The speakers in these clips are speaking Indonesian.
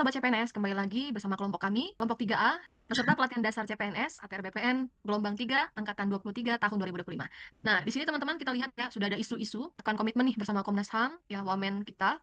Sobat CPNS, kembali lagi bersama kelompok kami, kelompok 3A, peserta pelatihan dasar CPNS, ATR BPN, gelombang 3, angkatan 23, tahun 2025. Nah, di sini teman-teman kita lihat ya, sudah ada isu-isu, tekan komitmen nih bersama Komnas HAM, ya Wamen kita,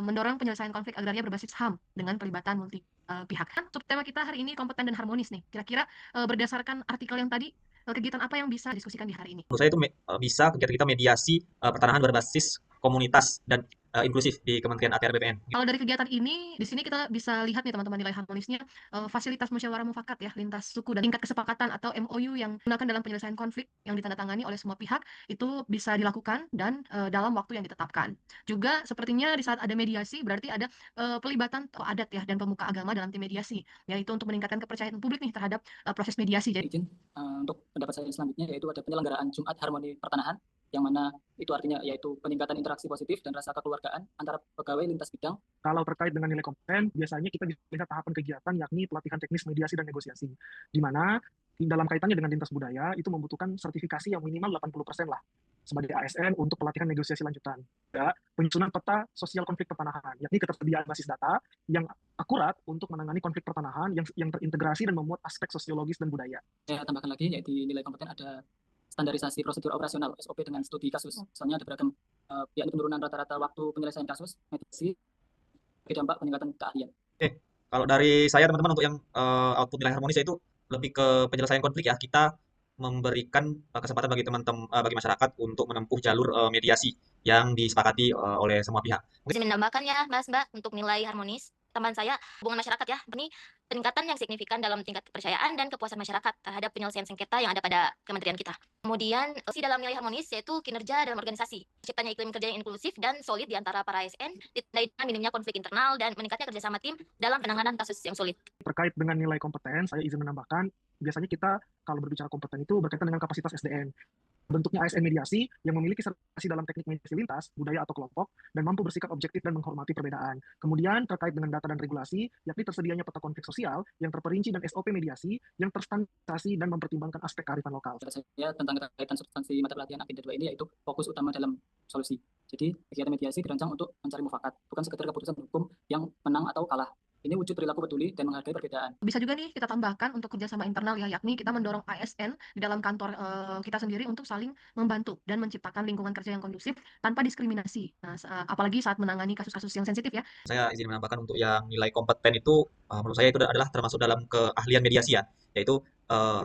mendorong penyelesaian konflik agraria berbasis HAM dengan pelibatan multi pihak. Subtema kita hari ini kompeten dan harmonis nih. Kira-kira berdasarkan artikel yang tadi, kegiatan apa yang bisa diskusikan di hari ini? Menurut saya itu bisa kegiatan kita mediasi pertanahan berbasis komunitas dan inklusif di Kementerian ATR BPN. Kalau dari kegiatan ini, di sini kita bisa lihat nih teman-teman nilai harmonisnya, fasilitas musyawarah mufakat ya, lintas suku dan tingkat kesepakatan atau MOU yang digunakan dalam penyelesaian konflik yang ditandatangani oleh semua pihak, itu bisa dilakukan dan dalam waktu yang ditetapkan. Juga sepertinya di saat ada mediasi, berarti ada pelibatan tokoh adat ya dan pemuka agama dalam tim mediasi, yaitu untuk meningkatkan kepercayaan publik nih terhadap proses mediasi. Jadi Izin untuk pendapat saya selanjutnya yaitu ada penyelenggaraan Jumat Harmoni Pertanahan, yang mana itu artinya yaitu peningkatan interaksi positif dan rasa kekeluargaan antara pegawai lintas bidang. Kalau terkait dengan nilai kompeten, biasanya kita bisa lihat tahapan kegiatan yakni pelatihan teknis mediasi dan negosiasi, di mana dalam kaitannya dengan lintas budaya itu membutuhkan sertifikasi yang minimal 80% lah sebagai ASN untuk pelatihan negosiasi lanjutan. Ya, penyusunan peta sosial konflik pertanahan, yakni ketersediaan basis data yang akurat untuk menangani konflik pertanahan yang terintegrasi dan memuat aspek sosiologis dan budaya. Saya tambahkan lagi, yaitu nilai kompeten ada standarisasi prosedur operasional SOP dengan studi kasus. Misalnya ada beragam yakni penurunan rata-rata waktu penyelesaian kasus, mediasi, dampak peningkatan keahlian. Kalau dari saya teman-teman untuk yang output nilai harmonis itu lebih ke penyelesaian konflik ya. Kita memberikan kesempatan bagi teman-teman bagi masyarakat untuk menempuh jalur mediasi yang disepakati oleh semua pihak. Izin menambahkan ya Mas Mbak untuk nilai harmonis tambahan saya hubungan masyarakat ya, ini peningkatan yang signifikan dalam tingkat kepercayaan dan kepuasan masyarakat terhadap penyelesaian sengketa yang ada pada kementerian kita. Kemudian dalam nilai harmonis yaitu kinerja dalam organisasi, terciptanya iklim kerja yang inklusif dan solid di antara para ASN, ditandai dengan minimnya konflik internal dan meningkatnya kerjasama tim dalam penanganan kasus yang sulit. Terkait dengan nilai kompeten, saya izin menambahkan, biasanya kita kalau berbicara kompeten itu berkaitan dengan kapasitas SDM. Bentuknya ASN mediasi yang memiliki sertifikasi dalam teknik mediasi lintas, budaya atau kelompok, dan mampu bersikap objektif dan menghormati perbedaan. Kemudian terkait dengan data dan regulasi, yakni tersedianya peta konflik sosial yang terperinci dan SOP mediasi yang terstandarisasi dan mempertimbangkan aspek kearifan lokal. Saya tentang kaitan substansi mata pelatihan agenda 2 ini yaitu fokus utama dalam solusi. Jadi kegiatan mediasi dirancang untuk mencari mufakat, bukan sekedar keputusan hukum yang menang atau kalah. Ini wujud perilaku peduli dan menghargai perbedaan. Bisa juga nih kita tambahkan untuk kerjasama internal ya, yakni kita mendorong ASN di dalam kantor kita sendiri untuk saling membantu dan menciptakan lingkungan kerja yang kondusif tanpa diskriminasi. Nah, apalagi saat menangani kasus-kasus yang sensitif ya. Saya izin menambahkan untuk yang nilai kompeten itu menurut saya itu adalah termasuk dalam keahlian mediasi ya, yaitu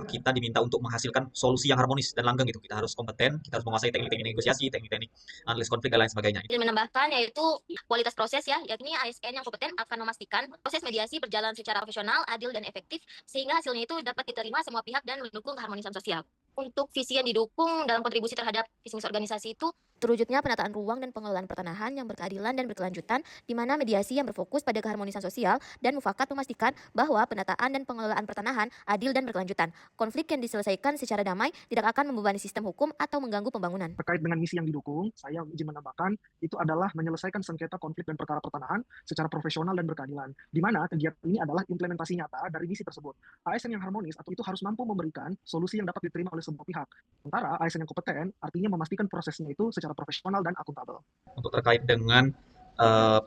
kita diminta untuk menghasilkan solusi yang harmonis dan langgeng gitu. Kita harus kompeten, kita harus menguasai teknik-teknik negosiasi, teknik-teknik analisis konflik dan lain sebagainya. Izin menambahkan yaitu kualitas proses ya, yakni ASN yang kompeten akan memastikan proses mediasi berjalan secara profesional, adil dan efektif sehingga hasilnya itu dapat diterima semua pihak dan mendukung keharmonisan sosial. Untuk visi yang didukung dalam kontribusi terhadap visi misi organisasi itu terwujudnya penataan ruang dan pengelolaan pertanahan yang berkeadilan dan berkelanjutan, di mana mediasi yang berfokus pada keharmonisan sosial dan mufakat memastikan bahwa penataan dan pengelolaan pertanahan adil dan berkelanjutan. Konflik yang diselesaikan secara damai tidak akan membebani sistem hukum atau mengganggu pembangunan. Terkait dengan misi yang didukung, saya izin menambahkan itu adalah menyelesaikan sengketa konflik dan perkara pertanahan secara profesional dan berkeadilan, di mana kegiatan ini adalah implementasi nyata dari misi tersebut. ASN yang harmonis atau itu harus mampu memberikan solusi yang dapat diterima oleh semua pihak. Sementara ASN yang kompeten artinya memastikan prosesnya itu secara profesional dan akuntabel. Untuk terkait dengan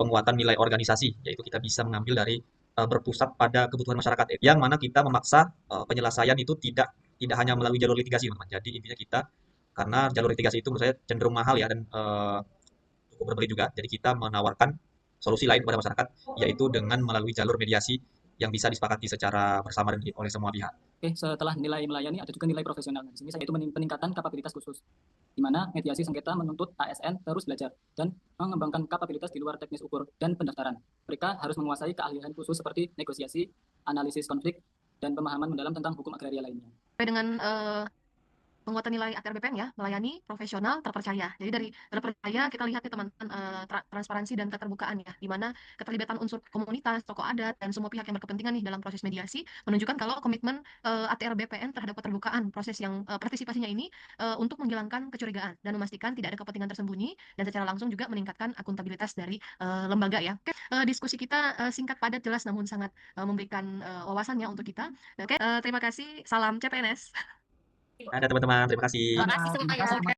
penguatan nilai organisasi, yaitu kita bisa mengambil dari berpusat pada kebutuhan masyarakat, yang mana kita memaksa penyelesaian itu tidak hanya melalui jalur litigasi, teman-teman. Jadi intinya kita, karena jalur litigasi itu menurut saya cenderung mahal ya dan cukup berbeli juga. Jadi kita menawarkan solusi lain kepada masyarakat, yaitu dengan melalui jalur mediasi yang bisa disepakati secara bersama oleh semua pihak. Setelah nilai melayani ada juga nilai profesional. Di sini yaitu peningkatan kapabilitas khusus, di mana mediasi sengketa menuntut ASN terus belajar dan mengembangkan kapabilitas di luar teknis ukur dan pendaftaran. Mereka harus menguasai keahlian khusus seperti negosiasi, analisis konflik, dan pemahaman mendalam tentang hukum agraria lainnya. Dengan penguatan nilai ATR BPN ya, melayani, profesional, terpercaya. Jadi dari terpercaya kita lihat nih teman-teman transparansi dan keterbukaan ya, di mana keterlibatan unsur komunitas, tokoh adat, dan semua pihak yang berkepentingan nih dalam proses mediasi menunjukkan kalau komitmen ATR BPN terhadap keterbukaan proses yang partisipasinya ini untuk menghilangkan kecurigaan dan memastikan tidak ada kepentingan tersembunyi dan secara langsung juga meningkatkan akuntabilitas dari lembaga ya. Diskusi kita singkat, padat, jelas namun sangat memberikan wawasannya untuk kita. Terima kasih. Salam CPNS. Ada teman-teman, terima kasih. Terima kasih semuanya.